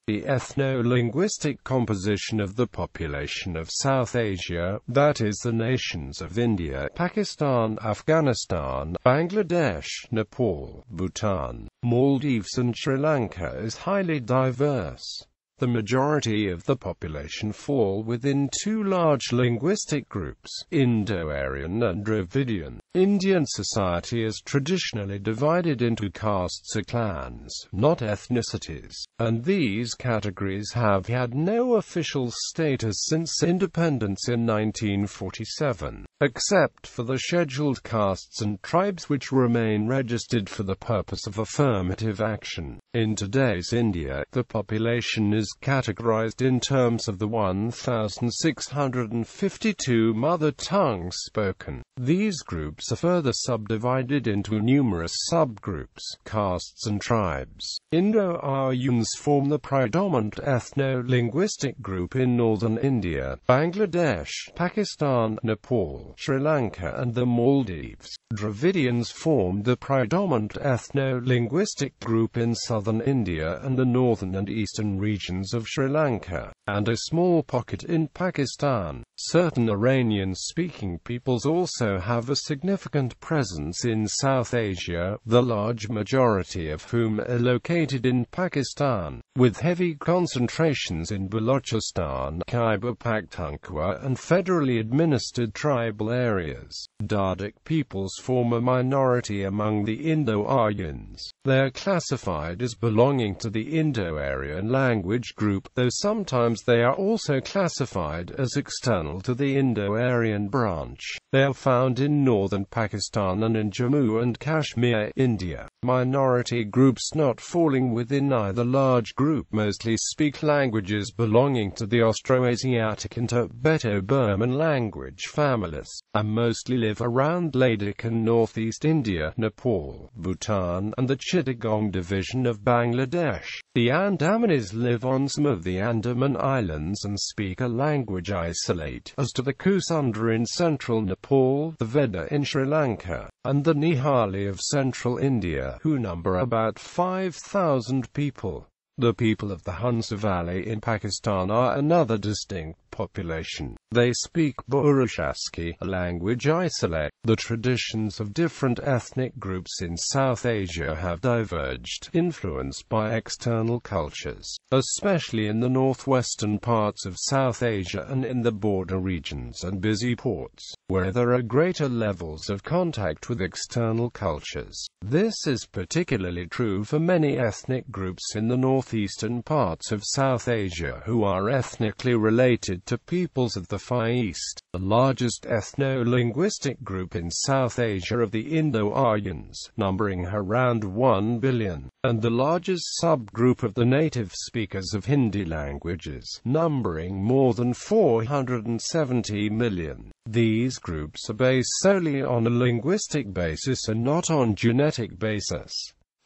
The ethno-linguistic composition of the population of South Asia, that is the nations of India, Pakistan, Afghanistan, Bangladesh, Nepal, Bhutan, Maldives and Sri Lanka, is highly diverse. The majority of the population fall within two large linguistic groups, Indo-Aryan and Dravidian. Indian society is traditionally divided into castes or clans, not ethnicities, and these categories have had no official status since independence in 1947, except for the scheduled castes and tribes which remain registered for the purpose of affirmative action. In today's India, the population is categorized in terms of the 1,652 mother tongues spoken. These groups are further subdivided into numerous subgroups, castes and tribes. Indo-Aryans form the predominant ethno-linguistic group in northern India, Bangladesh, Pakistan, Nepal, Sri Lanka and the Maldives. Dravidians form the predominant ethno-linguistic group in southern India and the northern and eastern regions of Sri Lanka, and a small pocket in Pakistan. Certain Iranian-speaking peoples also have a significant presence in South Asia, the large majority of whom are located in Pakistan, with heavy concentrations in Balochistan, Khyber Pakhtunkhwa and federally administered tribal areas. Dardic peoples form a minority among the Indo-Aryans. They are classified as belonging to the Indo-Aryan language group, though sometimes they are also classified as external to the Indo-Aryan branch. They are found in northern Pakistan and in Jammu and Kashmir, India. Minority groups not falling within either large group mostly speak languages belonging to the Austroasiatic and Tibeto-Burman language families, and mostly live around Ladakh and northeast India, Nepal, Bhutan, and the Chittagong division of Bangladesh. The Andamanese live on some of the Andaman Islands and speak a language isolate as to the Kusundra in central Nepal, the Veda in Sri Lanka, and the Nihali of central India, who number about 5,000 people. The people of the Hunza Valley in Pakistan are another distinct population. They speak Burushaski, a language isolate. The traditions of different ethnic groups in South Asia have diverged, influenced by external cultures, especially in the northwestern parts of South Asia and in the border regions and busy ports, where there are greater levels of contact with external cultures. This is particularly true for many ethnic groups in the northeastern parts of South Asia who are ethnically related to peoples of the Far East. The largest ethno-linguistic group in South Asia are the Indo-Aryans, numbering around 1 billion, and the largest subgroup of the native speakers of Hindi languages, numbering more than 470 million. These groups are based solely on a linguistic basis and not on genetic basis.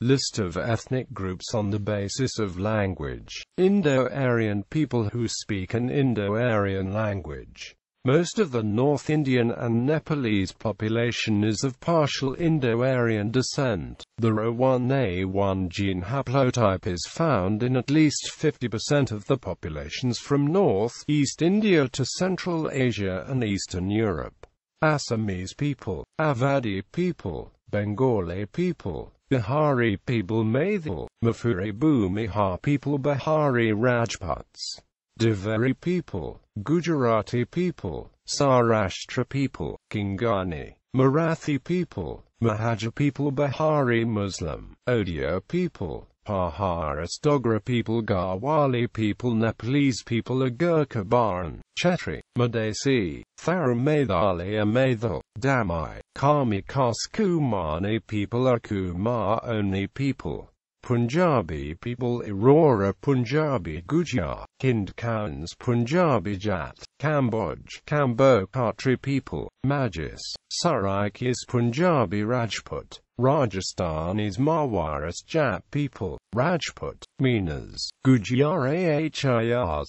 List of ethnic groups on the basis of language. Indo-Aryan people who speak an Indo-Aryan language. Most of the North Indian and Nepalese population is of partial Indo-Aryan descent. The RO1A1 gene haplotype is found in at least 50% of the populations from North-East India to Central Asia and Eastern Europe. Assamese people, Awadhi people, Bengali people, Bihari people, Maithil, Mafuri Bhumihar people, Bihari Rajputs, Deveri people, Gujarati people, Saurashtra people, Kingani, Marathi people, Mahaja people, Bihari Muslim, Odia people, Paharis Dogra people, Garhwali people, Nepalese people, Agurkha Baran, Chetri, Madesi, Tharumaithali Maithil, Damai, Karmikas Kumani people are Kumar-only people. Punjabi people, Aurora Punjabi Gujar, Hindkowans Punjabi Jat, Kamboj, Kambo Khatri people, Majis, Saraikis Punjabi Rajput, Rajasthanis Marwaris Jat people, Rajput, Meenas, Gujarahis,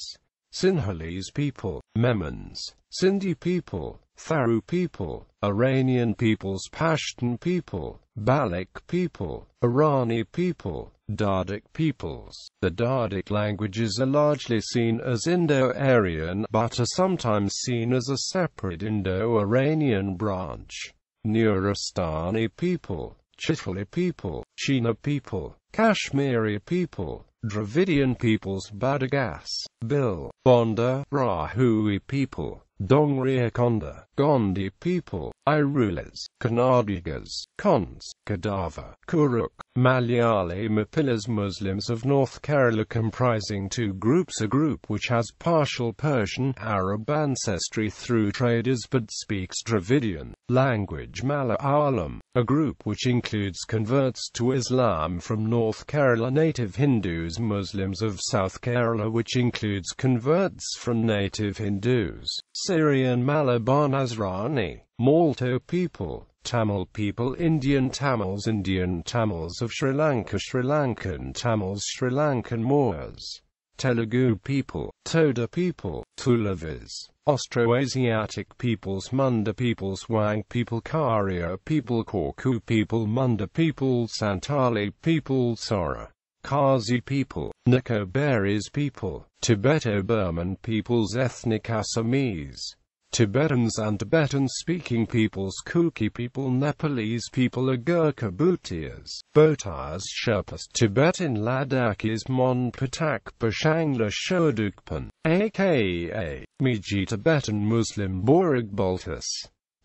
Sinhalese people, Memons, Sindhi people, Tharu people, Iranian peoples, Pashtun people, Baloch people, Irani people, Dardic peoples. The Dardic languages are largely seen as Indo-Aryan, but are sometimes seen as a separate Indo-Iranian branch. Nuristani people, Chitali people, China people, Kashmiri people, Dravidian peoples, Badagas, Bil, Bonda, Rahui people, Dongriakonda, Gondi people, Irulas, Kannadigas, Kons, Kadava, Kuruk, Malayali Mapilas. Muslims of North Kerala comprising two groups: a group which has partial Persian Arab ancestry through traders but speaks Dravidian language Malayalam, a group which includes converts to Islam from North Kerala native Hindus. Muslims of South Kerala, which includes converts from native Hindus, Syrian Malabar Nasrani, Malto people, Tamil people, Indian Tamils of Sri Lanka, Sri Lankan Tamils, Sri Lankan Moors, Telugu people, Toda people, Tulavis, Austroasiatic peoples, Munda peoples, Wang people, Karia people, Korku people, Munda people, Santali people, Sora, Kazi people, Nicobarese people, Tibeto-Burman peoples, ethnic Assamese, Tibetans and Tibetan-speaking peoples, Kuki people, Nepalese people, Agurkha Bhutias, Botars, Sherpas, Tibetan Ladakis, Mon Patak, Bashangla Shodukpan, aka Miji, Tibetan Muslim Borag Baltus,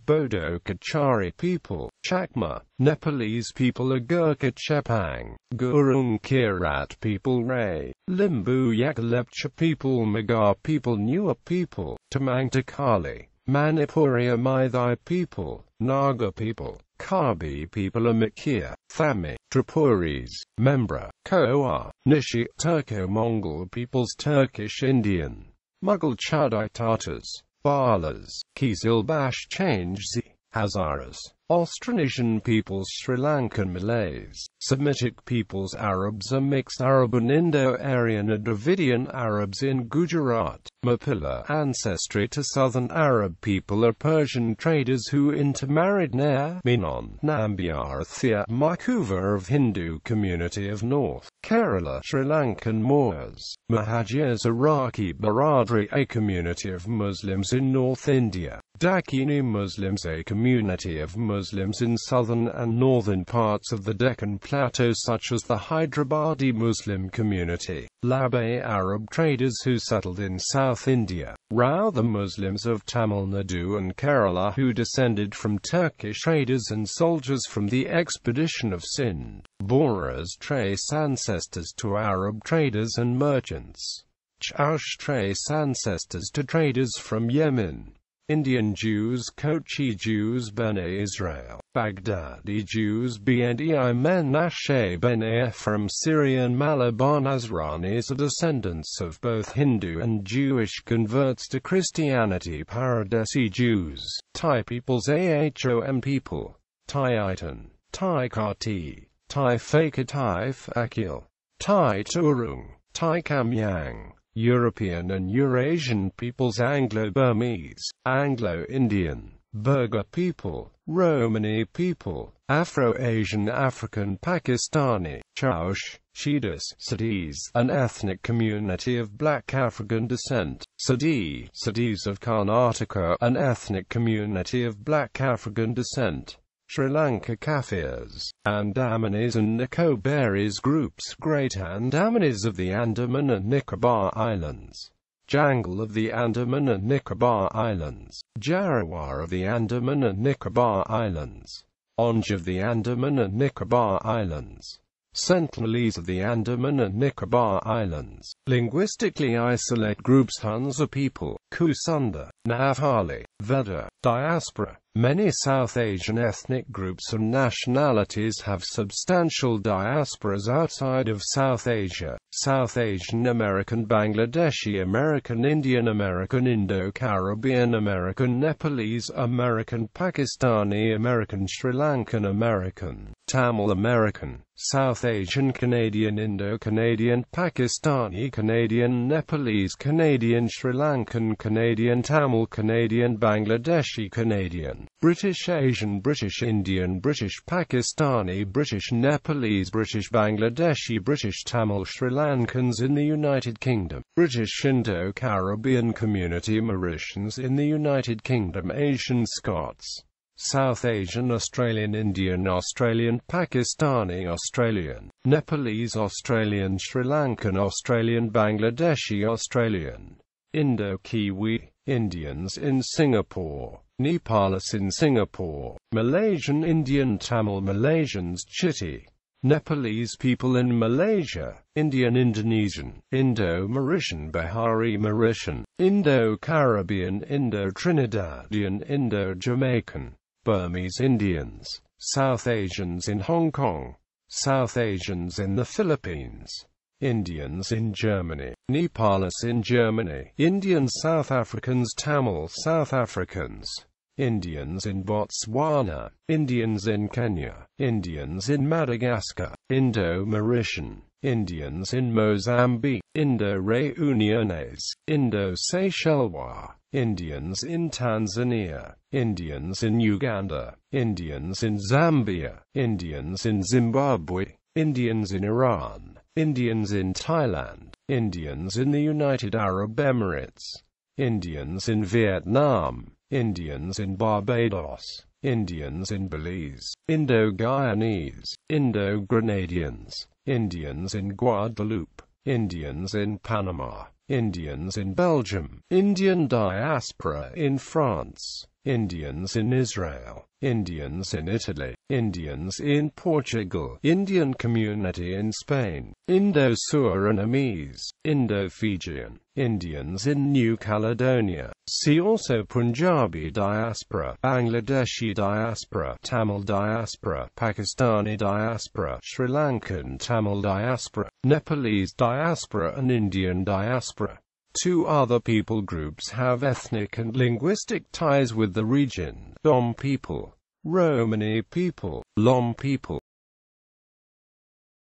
Bodo Kachari people, Chakma, Nepalese people, Agurkha Chepang, Gurung Kirat people, Ray, Limbu Yakalepcha people, Magar people, Nuer people, Tamang Takali, Manipuria Maithai people, Naga people, Kabi people, Amikia, Thami, Tripuris, Membra, Koa, Nishi, Turco-Mongol peoples, Turkish Indian, Mughal Chadai Tatars, Balas, Kizilbash Changzi, Hazaras, Austronesian peoples, Sri Lankan Malays, Semitic peoples, Arabs, a mixed Arab and Indo-Aryan and Dravidian Arabs in Gujarat, Mapila ancestry to Southern Arab people are Persian traders who intermarried near Menon, Nambiar, Thea, Makuva of Hindu community of North Kerala, Sri Lankan Moors, Mahajirs, Iraqi Baradri, a community of Muslims in North India, Dakini Muslims, a community of Muslims in southern and northern parts of the Deccan Plateau such as the Hyderabadi Muslim community, Labe Arab traders who settled in South India, Rao the Muslims of Tamil Nadu and Kerala who descended from Turkish traders and soldiers from the expedition of Sind, Boras trace ancestors to Arab traders and merchants, Chaush trace ancestors to traders from Yemen, Indian Jews, Kochi Jews, Bene Israel, Baghdadi Jews, Bni Menashe Bene Ephraim, Syrian Malabar Nasranis are descendants of both Hindu and Jewish converts to Christianity, Paradesi Jews, Thai peoples, Ahom people, Thai-Itan, Thai Kati, Thai Fakir, Thai Fakil, Thai Turung, Thai Kamyang, European and Eurasian peoples, Anglo-Burmese, Anglo-Indian, Burgher people, Romani people, Afro-Asian, African, Pakistani, Chaush, Shidus, Sidis, an ethnic community of black African descent, Sidis of Karnataka, an ethnic community of black African descent, Sri Lanka Kafirs, Andamanis and Nicobarese groups, Great Andamanis of the Andaman and Nicobar Islands, Jangal of the Andaman and Nicobar Islands, Jarawar of the Andaman and Nicobar Islands, Onge of the Andaman and Nicobar Islands, Sentinelese of the Andaman and Nicobar Islands. Linguistically isolate groups: Hunza people, Kusunda, Navhali, Veda, diaspora. Many South Asian ethnic groups and nationalities have substantial diasporas outside of South Asia: South Asian American, Bangladeshi American, Indian American, Indo-Caribbean American, Nepalese American, Pakistani American, Sri Lankan American, Tamil American, South Asian Canadian, Indo-Canadian, Pakistani Canadian, Nepalese Canadian, Sri Lankan Canadian, Tamil Canadian, Bangladeshi Canadian, British Asian, British Indian, British Pakistani, British Nepalese, British Bangladeshi, British Tamil, Sri Lankans in the United Kingdom, British Indo-Caribbean Community, Mauritians in the United Kingdom, Asian Scots, South Asian, Australian, Indian, Australian, Pakistani, Australian, Nepalese, Australian, Sri Lankan, Australian, Bangladeshi, Australian, Indo-Kiwi, Indians in Singapore, Nepalis in Singapore, Malaysian, Indian, Tamil, Malaysians, Chitty, Nepalese people in Malaysia, Indian, Indonesian, Indo-Mauritian, Bahari Mauritian, Indo-Caribbean, Indo-Trinidadian, Indo-Jamaican, Burmese Indians, South Asians in Hong Kong, South Asians in the Philippines, Indians in Germany, Nepalis in Germany, Indian South Africans, Tamil South Africans, Indians in Botswana, Indians in Kenya, Indians in Madagascar, Indo-Mauritian, Indians in Mozambique, Indo-Reunionese, Indo-Seychellois, Indians in Tanzania, Indians in Uganda, Indians in Zambia, Indians in Zimbabwe, Indians in Iran, Indians in Thailand, Indians in the United Arab Emirates, Indians in Vietnam, Indians in Barbados, Indians in Belize, Indo-Guyanese, Indo-Grenadians, Indians in Guadeloupe, Indians in Panama, Indians in Belgium, Indian diaspora in France, Indians in Israel, Indians in Italy, Indians in Portugal, Indian community in Spain, Indo-Surinamese, Indo-Fijian, Indians in New Caledonia. See also Punjabi diaspora, Bangladeshi diaspora, Tamil diaspora, Pakistani diaspora, Sri Lankan Tamil diaspora, Nepalese diaspora and Indian diaspora. Two other people groups have ethnic and linguistic ties with the region: Dom people, Romani people, Lom people.